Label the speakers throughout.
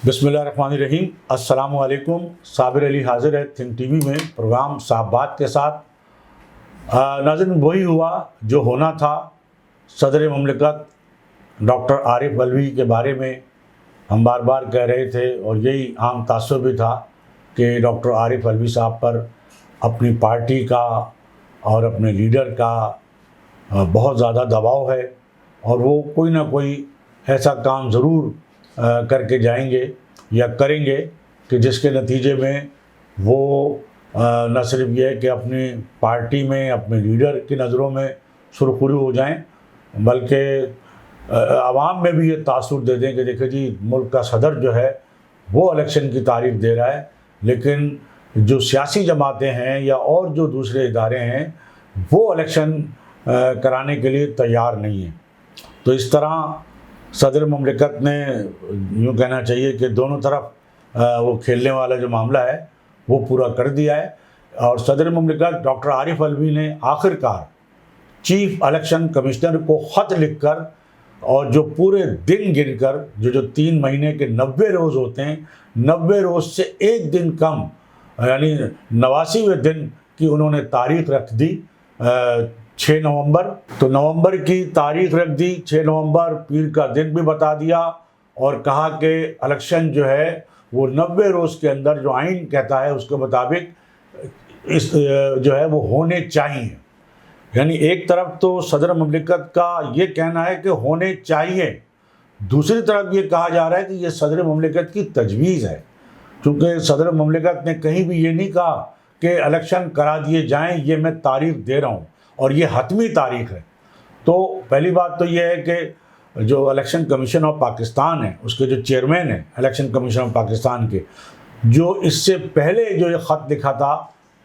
Speaker 1: बिस्मिल्लाहिर्रहमानिर्रहीम। अस्सलामु अलैकुम। साबिर अली हाजिर है थिंक टीवी में प्रोग्राम साहब बात के साथ। नाज़रीन, वही हुआ जो होना था। सदर ममलिकत डॉक्टर आरिफ अलवी के बारे में हम बार बार कह रहे थे और यही आम तासुर भी था कि डॉक्टर आरिफ अलवी साहब पर अपनी पार्टी का और अपने लीडर का बहुत ज़्यादा दबाव है और वो कोई ना कोई ऐसा काम ज़रूर करके जाएंगे या करेंगे कि जिसके नतीजे में वो न सिर्फ ये है कि अपनी पार्टी में अपने लीडर की नज़रों में सुरखरू हो जाएं, बल्कि आवाम में भी ये तासुर दे दें कि देखिए जी, मुल्क का सदर जो है वो इलेक्शन की तारीख दे रहा है, लेकिन जो सियासी जमातें हैं या और जो दूसरे इदारे हैं वो इलेक्शन कराने के लिए तैयार नहीं हैं। तो इस तरह सदर ममलिकत ने, यूँ कहना चाहिए कि दोनों तरफ वो खेलने वाला जो मामला है वो पूरा कर दिया है। और सदर ममलिकत डॉक्टर आरिफ अलवी ने आखिरकार चीफ इलेक्शन कमिश्नर को ख़त लिखकर और जो पूरे दिन गिनकर जो 3 महीने के 90 रोज़ होते हैं, 90 रोज़ से एक दिन कम यानी 89वें दिन की उन्होंने तारीख रख दी 6 नवंबर। तो नवंबर की तारीख रख दी 6 नवंबर, पीर का दिन भी बता दिया और कहा कि इलेक्शन जो है वो 90 रोज़ के अंदर जो आइन कहता है उसके मुताबिक इस जो है वो होने चाहिए। यानी एक तरफ तो सदर ममलिकत का ये कहना है कि होने चाहिए, दूसरी तरफ ये कहा जा रहा है कि ये सदर ममलिकत की तजवीज़ है, क्योंकि सदर ममलिकत ने कहीं भी ये नहीं कहा कि इलेक्शन करा दिए जाएं, ये मैं तारीख दे रहा हूँ और ये हतमी तारीख है। तो पहली बात तो ये है कि जो इलेक्शन कमीशन ऑफ पाकिस्तान है उसके जो चेयरमैन है इलेक्शन कमीशन ऑफ पाकिस्तान के, जो इससे पहले जो ये ख़त लिखा था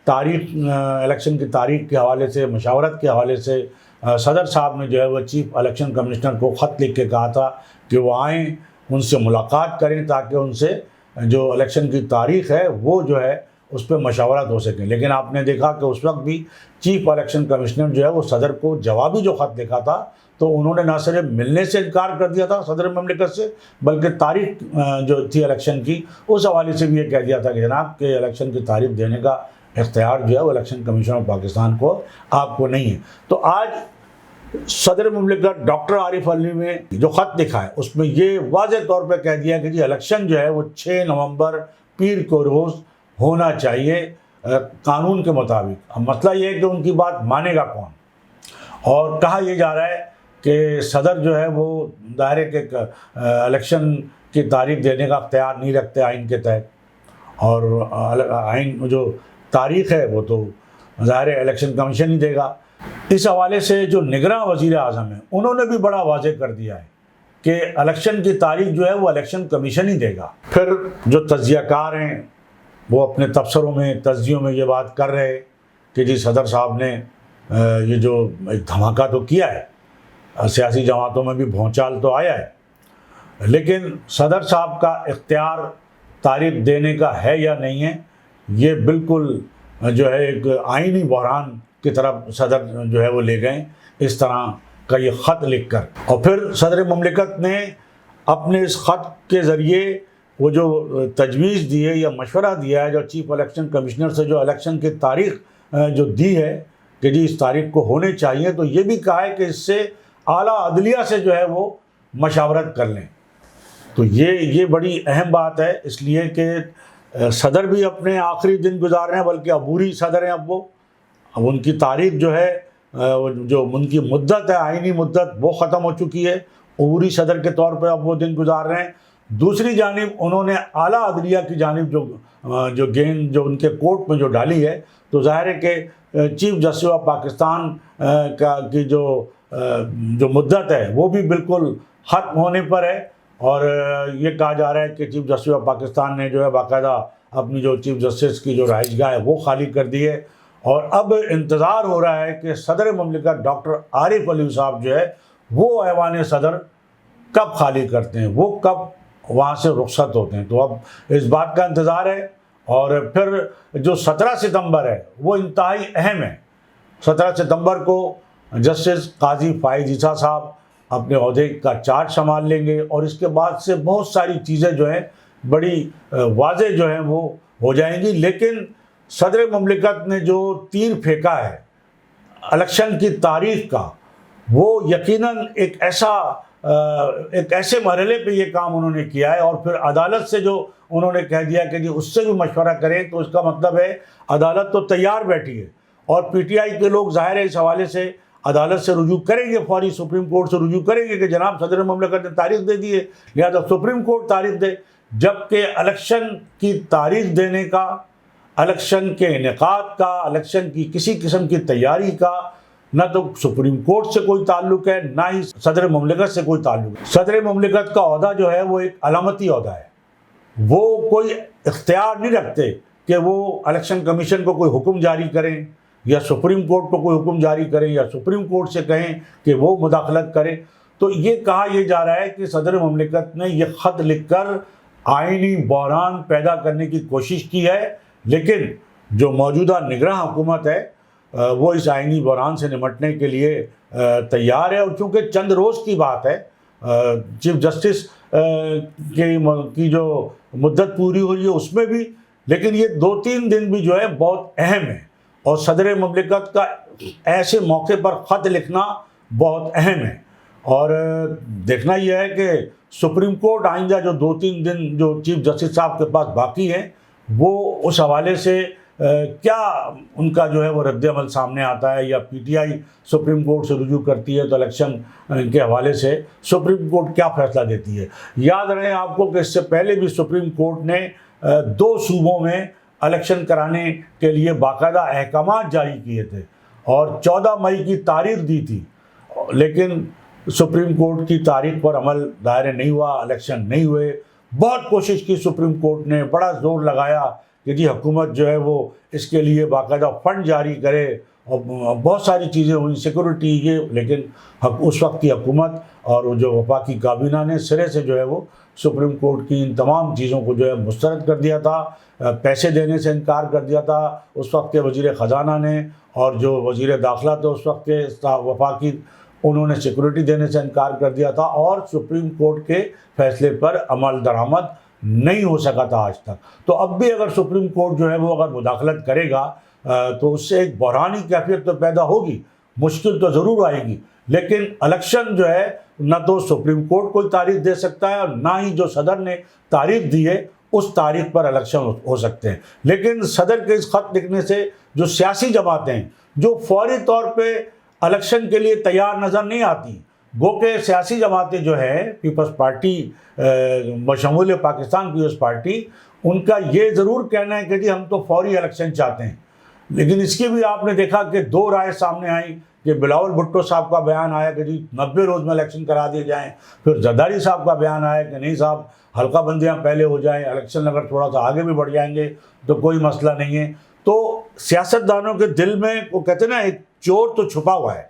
Speaker 1: तारीख इलेक्शन की तारीख के हवाले से, मशावरत के हवाले से, सदर साहब ने जो है वो चीफ इलेक्शन कमिश्नर को ख़त लिख के कहा था कि वो आएँ, उनसे मुलाकात करें ताकि उनसे जो इलेक्शन की तारीख है वो जो है उस पर मशावरत हो सके। लेकिन आपने देखा कि उस वक्त भी चीफ इलेक्शन कमिश्नर जो है वो सदर को जवाबी जो ख़त लिखा था तो उन्होंने ना सिर्फ मिलने से इनकार कर दिया था सदर ममलिकत से, बल्कि तारीख जो थी इलेक्शन की उस हवाले से भी ये कह दिया था कि जनाब के इलेक्शन की तारीख देने का इख्तियार जो है वो इलेक्शन कमीशन ऑफ पाकिस्तान को आपको नहीं है। तो आज सदर ममलिकत डॉक्टर आरिफ अलवी ने जो ख़त लिखा है उसमें ये वाज़ेह तौर पर कह दिया कि जी इलेक्शन जो है वो 6 नवंबर पीर को रोज़ होना चाहिए कानून के मुताबिक। अब मसला ये है कि उनकी बात मानेगा कौन, और कहा यह जा रहा है कि सदर जो है वो दायरे के इलेक्शन की तारीख देने का अख्तियार नहीं रखते आइन के तहत, और आइन जो तारीख है वो तो ज़ाहिर इलेक्शन कमीशन ही देगा। इस हवाले से जो निगरां वज़ीर आज़म है उन्होंने भी बड़ा वाज़ेह कर दिया है कि इलेक्शन की तारीख जो है वो इलेक्शन कमीशन ही देगा। फिर जो तज्ज़ियाकार हैं वो अपने तबसरों में, तज्ज़ियों में ये बात कर रहे कि जी सदर साहब ने ये जो एक धमाका तो किया है, सियासी जमातों में भी भौचाल तो आया है, लेकिन सदर साहब का इख्तियार तारीख देने का है या नहीं है, ये बिल्कुल जो है एक आइनी बहरान की तरफ सदर जो है वो ले गए इस तरह का ये ख़त लिख कर। और फिर सदर ममलिकत ने अपने इस ख़त के ज़रिए वो जो तजवीज़ दी है या मशवरा दिया है जो चीफ इलेक्शन कमिश्नर से जो इलेक्शन की तारीख जो दी है कि जी इस तारीख को होने चाहिए, तो ये भी कहा है कि इससे आला अदलिया से जो है वो मशावरत कर लें। तो ये बड़ी अहम बात है, इसलिए कि सदर भी अपने आखिरी दिन गुजार रहे हैं, बल्कि अबूरी सदर हैं अब उनकी तारीख जो है जो उनकी मुद्दत है, आइनी मुद्दत, वो ख़त्म हो चुकी है। अबूरी सदर के तौर पर अब वो दिन गुजार रहे हैं। दूसरी जानिब उन्होंने आला अदलिया की जानिब जो गेंद जो उनके कोर्ट में जो डाली है, तो ज़ाहिर है कि चीफ जस्टिस ऑफ पाकिस्तान की जो मुद्दत है वो भी बिल्कुल ख़त्म होने पर है। और ये कहा जा रहा है कि चीफ जस्टिस ऑफ पाकिस्तान ने जो है बाकायदा अपनी जो चीफ जस्टिस की जो रहाइशगाह है वो खाली कर दी है, और अब इंतज़ार हो रहा है कि सदर ममलिकत डॉक्टर आरिफ अलवी साहब जो है वो ऐवान सदर कब खाली करते हैं, वो कब वहाँ से रुखसत होते हैं। तो अब इस बात का इंतज़ार है। और फिर जो 17 सितंबर है वो इंतहाई अहम है। 17 सितंबर को जस्टिस काजी फ़ाइज़ ईसा साहब अपने ओहदे का चार्ज संभाल लेंगे और इसके बाद से बहुत सारी चीज़ें जो हैं بڑی واضح جو ہیں وہ ہو جائیں گی. لیکن صدر مملکت نے جو تیر پھینکا ہے الیکشن کی تاریخ کا، وہ یقیناً ایک ایسے مرحلے پہ یہ کام انہوں نے کیا ہے، اور پھر عدالت سے جو انہوں نے کہہ دیا کہ جی اس سے بھی مشورہ کریں، تو اس کا مطلب ہے عدالت تو تیار بیٹھی ہے، اور پی ٹی آئی کے لوگ ظاہر ہے اس حوالے سے عدالت سے رجوع کریں گے، فوری سپریم کورٹ سے رجوع کریں گے کہ جناب صدر مملکت نے تاریخ دے دی ہے، لہٰذا سپریم کورٹ تاریخ دے. جبکہ الیکشن کی تاریخ دینے کا، الیکشن کے انعقاد کا، الیکشن کی کسی قسم کی تیاری کا نہ تو سپریم کورٹ سے کوئی تعلق ہے، نہ ہی صدر مملکت سے کوئی تعلق ہے. صدر مملکت کا عہدہ جو ہے وہ ایک علامتی عہدہ ہے، وہ کوئی اختیار نہیں رکھتے کہ وہ الیکشن کمیشن کو کوئی حکم جاری کریں، یا سپریم کورٹ کو کوئی حکم جاری کریں، یا سپریم کورٹ سے کہیں کہ وہ مداخلت کریں. تو یہ کہا یہ جا رہا ہے کہ صدر مملکت نے یہ خط لکھ کر آئینی بحران پیدا کرنے کی کوشش کی ہے، لیکن جو موجودہ نگراں حکومت ہے وہ اس آئینی بحران سے نمٹنے کے لیے تیار ہے. اور چونکہ چند روز کی بات ہے، چیف جسٹس کی جو مدت پوری ہو رہی ہے اس میں بھی، لیکن یہ 2-3 دن بھی جو ہے بہت اہم ہے، اور صدر مملکت کا ایسے موقع پر خط لکھنا بہت اہم ہے. اور دیکھنا یہ ہے کہ سپریم کورٹ آئندہ جو 2-3 دن جو چیف جسٹس صاحب کے پاس باقی ہیں، وہ اس حوالے سے کیا ان کا جو ہے وہ رد عمل سامنے آتا ہے، یا P T I supreme court سے رجوع کرتی ہے تو الیکشن کے حوالے سے سپریم کورٹ کیا فیصلہ دیتی ہے. یاد رہے آپ کو کہ اس سے پہلے بھی سپریم کورٹ نے 2 صوبوں میں الیکشن کرانے کے لیے باقاعدہ احکامات جاری کیے تھے، اور 14 مئی کی تاریخ دی تھی، لیکن سپریم کورٹ کی تاریخ پر عمل دائر نہیں ہوا، الیکشن نہیں ہوئے. بہت کوشش کی سپریم کورٹ نے، بڑا زور لگایا کہ جی حکومت جو ہے وہ اس کے لیے باقاعدہ فنڈ جاری کرے، اور بہت ساری چیزیں ہوئی، سیکورٹی یہ، لیکن اس وقت کی حکومت اور جو وفاقی کابینہ نے سرے سے جو ہے وہ سپریم کورٹ کی ان تمام چیزوں کو جو ہے مسترد کر دیا تھا، پیسے دینے سے انکار کر دیا تھا. اس وقت کے وزیر خزانہ نے اور جو وزیر داخلہ تھے اس وقت کے وفاقی، انہوں نے سیکورٹی دینے سے انکار کر دیا تھا، اور سپریم کورٹ کے فیصلے پر عمل درآمد نہیں ہو سکا تھا آج تک. تو اب بھی اگر سپریم کورٹ جو ہے وہ اگر مداخلت کرے گا تو اس سے ایک بحرانی کیفیت تو پیدا ہوگی، مشکل تو ضرور آئے گی، لیکن الیکشن جو ہے نہ تو سپریم کورٹ کوئی تاریخ دے سکتا ہے، اور نہ ہی جو صدر نے تاریخ دی ہے اس تاریخ پر الیکشن ہو سکتے ہیں. لیکن صدر کے اس خط لکھنے سے جو سیاسی جماعتیں ہیں جو فوری طور پہ الیکشن کے لیے تیار نظر نہیں آتی، گو کہ سیاسی جماعتیں جو ہیں پیپلز پارٹی بشمول پاکستان پیپلز پارٹی، ان کا یہ ضرور کہنا ہے کہ جی ہم تو فوری الیکشن چاہتے ہیں. لیکن اس کی بھی آپ نے دیکھا کہ 2 رائے سامنے آئیں، کہ بلاول بھٹو صاحب کا بیان آیا کہ جی 90 روز میں الیکشن کرا دیے جائیں، پھر زرداری صاحب کا بیان آیا کہ نہیں صاحب حلقہ بندیاں پہلے ہو جائیں، الیکشن اگر تھوڑا سا آگے بھی بڑھ جائیں گے تو کوئی مسئلہ نہیں ہے. تو سیاستدانوں کے دل میں وہ کہتے ہیں نا ایک چور تو چھپا ہوا ہے،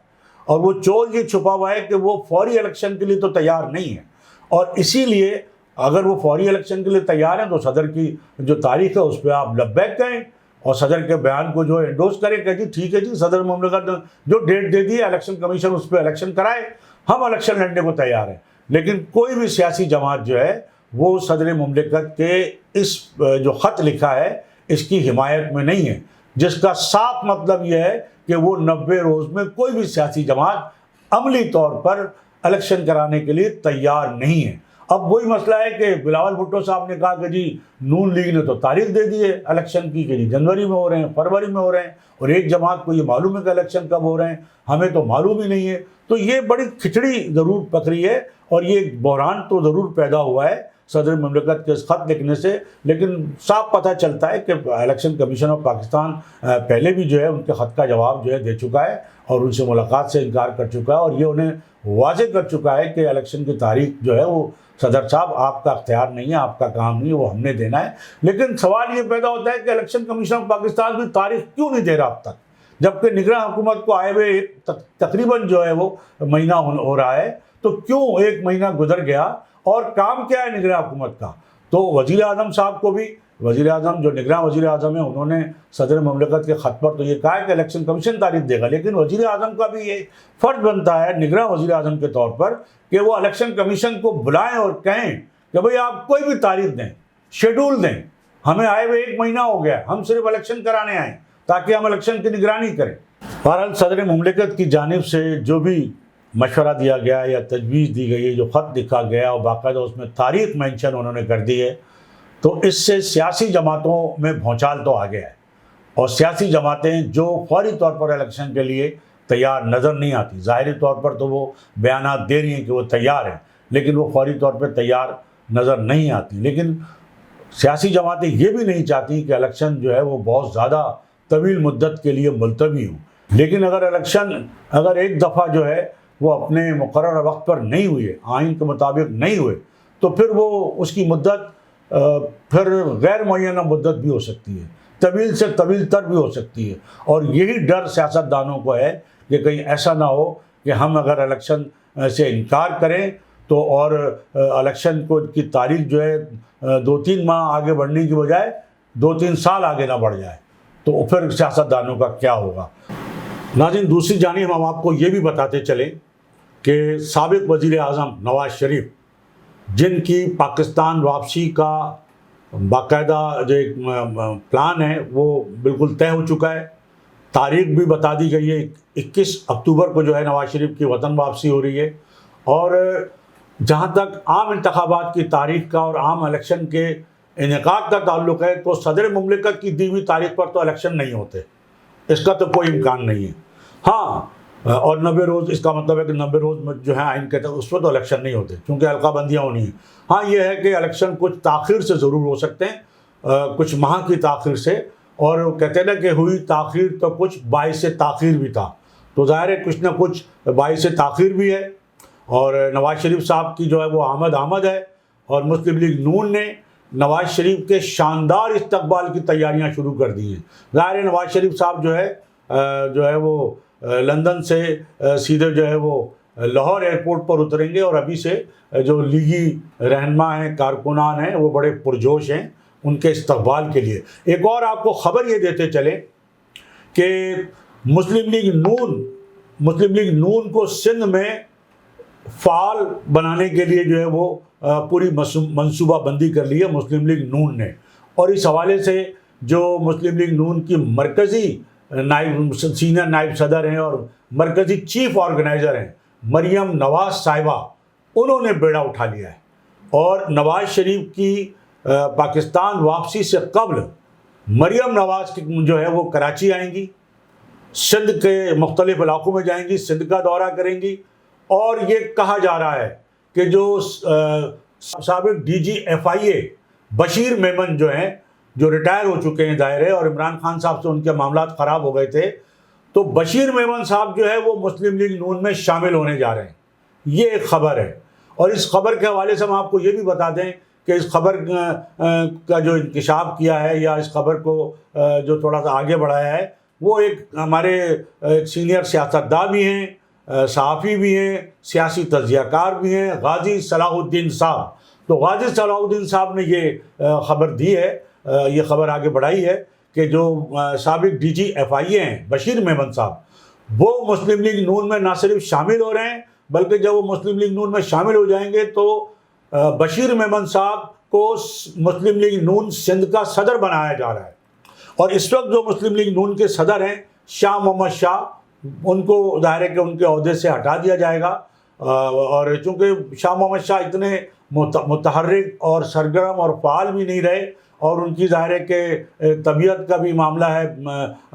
Speaker 1: اور وہ چور یہ چھپا ہوا ہے کہ وہ فوری الیکشن کے لیے تو تیار نہیں ہے. اور اسی لیے اگر وہ فوری الیکشن کے لیے تیار ہیں تو صدر کی جو تاریخ ہے اس پہ آپ لبیک کہیں، اور صدر کے بیان کو جو انڈوز کریں کہ جی ٹھیک ہے جی صدر مملکت جو ڈیٹ دے دی ہے الیکشن کمیشن اس پہ الیکشن کرائے، ہم الیکشن لڑنے کو تیار ہیں. لیکن کوئی بھی سیاسی جماعت جو ہے وہ صدر مملکت کے اس جو خط لکھا ہے اس کی حمایت میں نہیں ہے، جس کا صاف مطلب یہ ہے کہ وہ 90 روز میں کوئی بھی سیاسی جماعت عملی طور پر الیکشن کرانے کے لیے تیار نہیں ہے. اب وہی مسئلہ ہے کہ بلاول بھٹو صاحب نے کہا کہ جی نون لیگ نے تو تاریخ دے دی ہے الیکشن کی کہ جی جنوری میں ہو رہے ہیں، فروری میں ہو رہے ہیں، اور ایک جماعت کو یہ معلوم ہے کہ الیکشن کب ہو رہے ہیں، ہمیں تو معلوم ہی نہیں ہے. تو یہ بڑی کھچڑی ضرور پکڑی ہے، اور یہ بحران تو ضرور پیدا ہوا ہے صدر مملکت کے اس خط لکھنے سے. لیکن صاف پتہ چلتا ہے کہ الیکشن کمیشن آف پاکستان پہلے بھی جو ہے ان کے خط کا جواب جو ہے دے چکا ہے، اور ان سے ملاقات سے انکار کر چکا ہے، اور یہ انہیں واضح کر چکا ہے کہ الیکشن کی تاریخ جو ہے وہ صدر صاحب آپ کا اختیار نہیں ہے، آپ کا کام نہیں ہے، وہ ہم نے دینا ہے. لیکن سوال یہ پیدا ہوتا ہے کہ الیکشن کمیشن آف پاکستان بھی تاریخ کیوں نہیں دے رہا اب تک، جبکہ نگراں حکومت کو آئے ہوئے تقریباً جو ہے وہ مہینہ ہو رہا ہے، تو کیوں 1 مہینہ گزر گیا، اور کام کیا ہے نگراں حکومت کا؟ تو وزیر اعظم صاحب کو بھی، وزیر اعظم جو نگراں وزیر اعظم ہیں انہوں نے صدر مملکت کے خط پر تو یہ کہا ہے کہ الیکشن کمیشن تاریخ دے گا، لیکن وزیر اعظم کا بھی یہ فرض بنتا ہے نگراں وزیر اعظم کے طور پر کہ وہ الیکشن کمیشن کو بلائیں اور کہیں کہ بھئی آپ کوئی بھی تاریخ دیں، शेड्यूल दें। हमें आए हुए 1 महीना हो गया, हम सिर्फ इलेक्शन कराने आए ताकि हम इलेक्शन की निगरानी करें। बहरहाल सदर मुमलिकत की जानिब से जो भी मशवरा दिया गया या तजवीज़ दी गई है, जो ख़त लिखा गया और बाकायदा उसमें तारीख मेंशन उन्होंने कर दी है, तो इससे सियासी जमातों में भौचाल तो आ गया है। और सियासी जमातें जो फौरी तौर पर इलेक्शन के लिए तैयार नज़र नहीं आती, ज़ाहिरी तौर पर तो वो बयानात दे रही हैं कि वो तैयार हैं, लेकिन वो फौरी तौर पर तैयार नज़र नहीं आती। लेकिन सियासी जमातें ये भी नहीं चाहती कि इलेक्शन जो है वो बहुत ज़्यादा तवील मुद्दत के लिए मुलतवी हो। लेकिन अगर इलेक्शन अगर एक दफ़ा जो है वो अपने मुकर्रर वक्त पर नहीं हुए, आइन के मुताबिक नहीं हुए, तो फिर वो उसकी मुद्दत फिर गैर मुअय्यना मुद्दत भी हो सकती है, तवील से तवील तर भी हो सकती है। और यही डर सियासतदानों को है कि कहीं ऐसा ना हो कि हम अगर इलेक्शन से इनकार करें तो और इलेक्शन को की तारीख जो है 2-3 माह आगे बढ़ने की बजाय 2-3 साल आगे ना बढ़ जाए, तो फिर सियासतदानों का क्या होगा। नाज़रीन, दूसरी जानिब हम आपको ये भी बताते चलें कि साबिक़ वज़ीर आज़म नवाज़ शरीफ, जिनकी पाकिस्तान वापसी का बाकायदा जो एक प्लान है वो बिल्कुल तय हो चुका है, तारीख भी बता दी गई है, 21 अक्टूबर को जो है नवाज़ शरीफ की वतन वापसी हो रही है। और जहाँ तक आम इंतखाबात की तारीख का और आम इलेक्शन के इनेकाद का ताल्लुक़ है, तो सदर मुमलिकत की दी हुई तारीख पर तो इलेक्शन नहीं होते, इसका तो कोई इम्कान नहीं है। हाँ, और 90 रोज़, इसका मतलब है कि 90 रोज़ में जो है आइन कहते हैं उस पर तो इलेक्शन नहीं होते, क्योंकि हल्काबंदियाँ होनी है। हाँ, ये है कि इलेक्शन कुछ ताख़ीर से ज़रूर हो सकते हैं, कुछ माह की ताख़ीर से, और वो कहते हैं ना कि हुई ताख़ीर तो कुछ बाइस ताख़ीर भी था, तो ज़ाहिर है कुछ ना कुछ बाइस ताख़ीर भी है। और नवाज़ शरीफ साहब की जो है वो आमद है, और मुस्लिम लीग नून ने नवाज़ शरीफ के शानदार इस्तकबाल की तैयारियां शुरू कर दी हैं। ज़ाहिर है नवाज़ शरीफ साहब जो है वो लंदन से सीधे जो है वो लाहौर एयरपोर्ट पर उतरेंगे, और अभी से जो लीगी रहनुमा हैं, कारकुनान हैं, वो बड़े पुरजोश हैं उनके इस्तकबाल के लिए। एक और आपको ख़बर ये देते चले कि मुस्लिम लीग नून को सिंध में फ़ाल बनाने के लिए जो है वो पूरी मनसूबाबंदी कर ली है मुस्लिम लीग नून ने। और इस हवाले से जो मुस्लिम लीग नून की मरकज़ी सीनियर नायब सदर हैं और मरकज़ी चीफ ऑर्गेनाइज़र हैं मरियम नवाज़ साहिबा, उन्होंने बेड़ा उठा लिया है। और नवाज़ शरीफ की पाकिस्तान वापसी से कबल मरियम नवाज़ की जो है वो कराची आएंगी, सिंध के मुख्तलिफ़ इलाक़ों में जाएंगी, सिंध का दौरा करेंगी। और ये कहा जा रहा है कि जो साबिक़ DG FIA बशीर मेमन जो हैं, जो रिटायर हो चुके हैं ज़ाहिर है, और इमरान खान साहब से उनके मामलात ख़राब हो गए थे, तो बशीर मेमन साहब जो है वो मुस्लिम लीग नून में शामिल होने जा रहे हैं, ये एक ख़बर है। और इस खबर के हवाले से हम आपको ये भी बता दें कि इस खबर का जो इंकिशाफ किया है या इस खबर को जो थोड़ा सा आगे बढ़ाया है, वो एक हमारे सीनियर सियासतदान भी हैं, सहाफ़ी भी हैं, सियासी तज्ज़ियाकार भी हैं, गाज़ी सलाहुद्दीन साहब। तो गाज़ी सलाहुद्दीन साहब ने ये ख़बर दी है, ये ख़बर आगे बढ़ाई है कि जो साबिक़ DG FIA हैं बशीर मेमन साहब, वो मुस्लिम लीग नून में ना सिर्फ शामिल हो रहे हैं, बल्कि जब वो मुस्लिम लीग नून में शामिल हो जाएंगे तो बशीर मेमन साहब को मुस्लिम लीग नून सिंध का सदर बनाया जा रहा है। और इस वक्त जो मुस्लिम लीग नून के सदर हैं शाह मोहम्मद शाह, उनको ज़ाहिर है कि उनके ओहदे से हटा दिया जाएगा। और चूँकि शाह मोहम्मद शाह इतने मुतहर्रिक और सरगर्म और फ़ाल भी नहीं रहे, और उनकी ज़ाहिर है कि तबीयत का भी मामला है,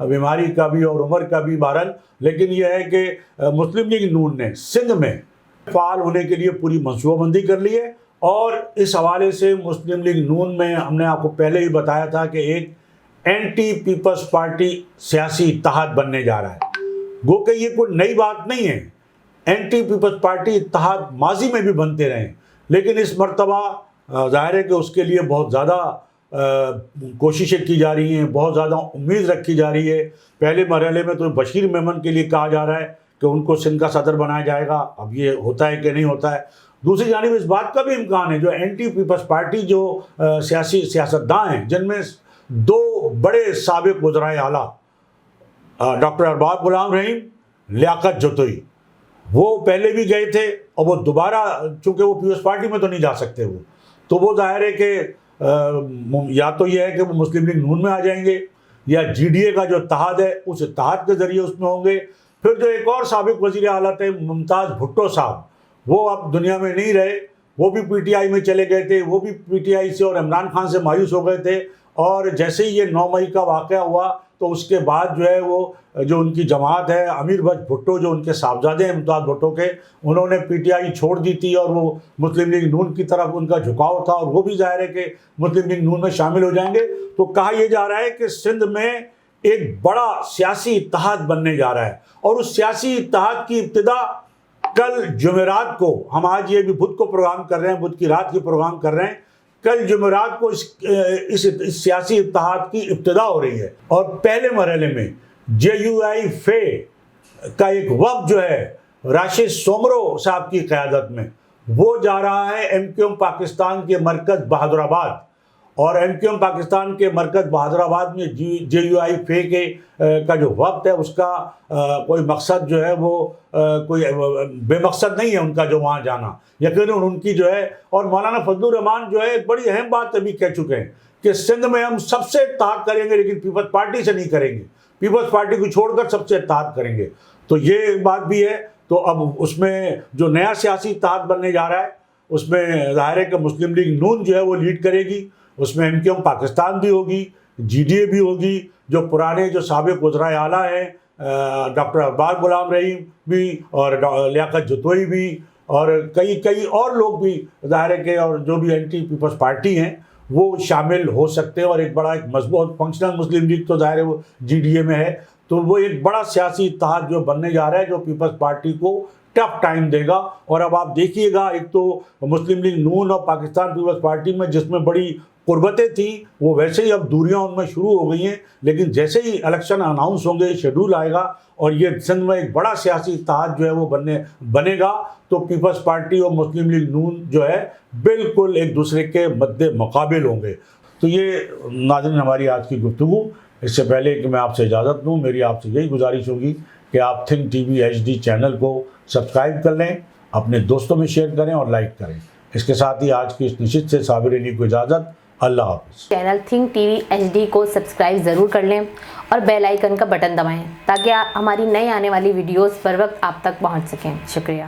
Speaker 1: बीमारी का भी और उम्र का भी बहरहाल। लेकिन यह है कि मुस्लिम लीग नून ने सिंध में फ़ाल होने के लिए पूरी मनसूबाबंदी कर ली है। और इस हवाले से मुस्लिम लीग नून में हमने आपको पहले ही बताया था कि एक एंटी पीपल्स पार्टी सियासी इत्तेहाद बनने जा रहा है। गो कि ये कोई नई बात नहीं है, एंटी पीपल्स पार्टी इत्तेहाद माजी में भी बनते रहे, लेकिन इस मरतबा ज़ाहिर है कि उसके लिए बहुत ज़्यादा कोशिशें की जा रही हैं, बहुत ज़्यादा उम्मीद रखी जा रही है। पहले मरहले में तो बशीर मेमन के लिए कहा जा रहा है कि उनको सिंध का सदर बनाया जाएगा, अब ये होता है कि नहीं होता है। दूसरी जानिब इस बात का भी इम्कान है, जो एंटी पीपल्स पार्टी जो सियासतदान हैं, जिनमें 2 बड़े साबिक़ वज़राए आला डॉक्टर अरबाब गुलाम रहीम, लियाकत जतोई, वो पहले भी गए थे और वो दोबारा, चूँकि वो पीपल्स पार्टी में तो नहीं जा सकते वो, तो वो ज़ाहिर है कि یا تو یہ ہے کہ وہ مسلم لیگ نون میں آ جائیں گے یا جی ڈی اے کا جو اتحاد ہے اس اتحاد کے ذریعے اس میں ہوں گے. پھر جو ایک اور سابق وزیر اعلیٰ تھے ممتاز بھٹو صاحب، وہ اب دنیا میں نہیں رہے، وہ بھی پی ٹی آئی میں چلے گئے تھے، وہ بھی پی ٹی آئی سے اور عمران خان سے مایوس ہو گئے تھے. اور جیسے ہی یہ 9 مئی کا واقعہ ہوا تو اس کے بعد جو ہے وہ جو ان کی جماعت ہے امیر بخش بھٹو جو ان کے صاحبزادے ہیں ممتاز بھٹو کے، انہوں نے پی ٹی آئی چھوڑ دی تھی اور وہ مسلم لیگ نون کی طرف ان کا جھکاؤ تھا اور وہ بھی ظاہر ہے کہ مسلم لیگ نون میں شامل ہو جائیں گے. تو کہا یہ جا رہا ہے کہ سندھ میں ایک بڑا سیاسی اتحاد بننے جا رہا ہے اور اس سیاسی اتحاد کی ابتدا کل جمعرات کو، ہم آج یہ بھی بدھ کو پروگرام کر رہے ہیں، بدھ کی رات کی پروگرام کر رہے ہیں، کل جمعرات کو اس سیاسی اتحاد کی ابتدا ہو رہی ہے. اور پہلے مرحلے میں جے یو آئی فے کا ایک وفد جو ہے راشد سومرو صاحب کی قیادت میں وہ جا رہا ہے ایم کیو ایم پاکستان کے مرکز بہادر آباد. اور ایم کیو ایم پاکستان کے مرکز بہادر آباد میں جے یو آئی فے کا جو وقت ہے اس کا کوئی مقصد جو ہے وہ کوئی بے مقصد نہیں ہے ان کا جو وہاں جانا. یقیناً ان کی جو ہے، اور مولانا فضل الرحمان جو ہے ایک بڑی اہم بات ابھی کہہ چکے ہیں کہ سندھ میں ہم سب سے اتحاد کریں گے لیکن پیپلز پارٹی سے نہیں کریں گے، پیپلز پارٹی کو چھوڑ کر سب سے اتحاد کریں گے. تو یہ بات بھی ہے. تو اب اس میں جو نیا سیاسی اتحاد بننے جا رہا ہے اس میں ظاہر ہے کہ مسلم لیگ نون جو ہے وہ لیڈ کرے گی، اس میں ایم کیو ایم پاکستان بھی ہوگی، جی ڈی اے بھی ہوگی، جو پرانے جو سابق وزرائے اعلیٰ ہیں ڈاکٹر عباس غلام رحیم بھی اور لیاقت جتوئی بھی اور کئی اور لوگ بھی ظاہر ہے کہ، اور جو بھی اینٹی پیپلز پارٹی ہیں وہ شامل ہو سکتے ہیں. اور ایک بڑا ایک مضبوط فنکشنل مسلم لیگ تو ظاہر ہے وہ جی ڈی اے میں ہے. تو وہ ایک بڑا سیاسی اتحاد جو بننے جا رہا ہے جو پیپلز پارٹی کو ٹف ٹائم دے گا. اور اب آپ دیکھیے گا ایک تو مسلم لیگ نون اور پاکستان پیپلز پارٹی میں جس میں بڑی قربتیں تھیں وہ ویسے ہی اب دوریاں ان میں شروع ہو گئی ہیں، لیکن جیسے ہی الیکشن اناؤنس ہوں گے، شیڈول آئے گا اور یہ سندھ میں ایک بڑا سیاسی اتحاد جو ہے وہ بنے گا تو پیپلز پارٹی اور مسلم لیگ نون جو ہے بالکل ایک دوسرے کے مد مقابل ہوں گے. تو یہ ناظرین ہماری آج کی گفتگو. اس سے پہلے کہ میں آپ سے اجازت لوں، میری آپ سے یہی گزارش ہوگی کہ آپ think T V H D channel کو سبسکرائب کر لیں، اپنے دوستوں میں شیئر کریں اور لائک کریں. اس کے ساتھ ہی آج کی اس نشست سے صابر علی کو اجازت. اللہ حافظ.
Speaker 2: Channel think T V H D کو سبسکرائب ضرور کر لیں اور بیل آئیکن کا بٹن دبائیں تاکہ ہماری نئی آنے والی ویڈیوز پر وقت آپ تک پہنچ سکیں. شکریہ.